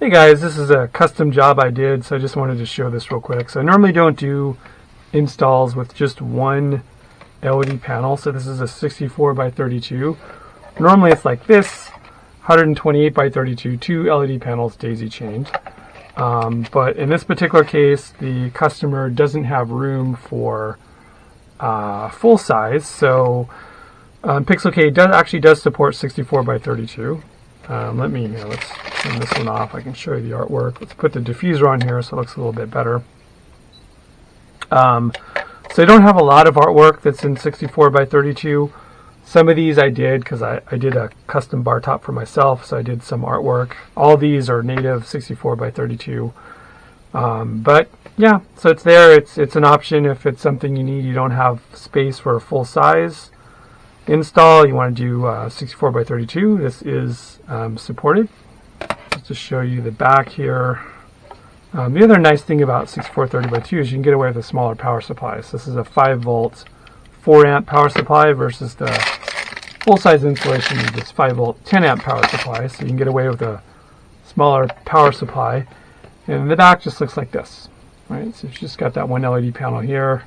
Hey guys, this is a custom job I did, so I just wanted to show this real quick. So I normally don't do installs with just one LED panel, so this is a 64 by 32. Normally it's like this, 128 by 32, two LED panels daisy chained. But in this particular case, the customer doesn't have room for full size, so Pixelcade actually does support 64 by 32. Let's turn this one off. I can show you the artwork. Let's put the diffuser on here so it looks a little bit better. So I don't have a lot of artwork that's in 64 by 32. Some of these I did because I did a custom bar top for myself, so I did some artwork. All these are native 64 by 32. But yeah, so it's there. It's an option if it's something you need. You don't have space for a full size install, you want to do 64 by 32. This is supported. Just to show you the back here. The other nice thing about 6430 by 2 is you can get away with a smaller power supply. So this is a 5 volt 4 amp power supply versus the full size installation is this 5 volt 10 amp power supply. So you can get away with a smaller power supply. And the back just looks like this, right? So you've just got that one LED panel here.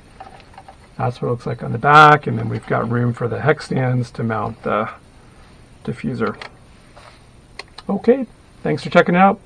That's what it looks like on the back, and then we've got room for the hex stands to mount the diffuser. Okay, thanks for checking it out.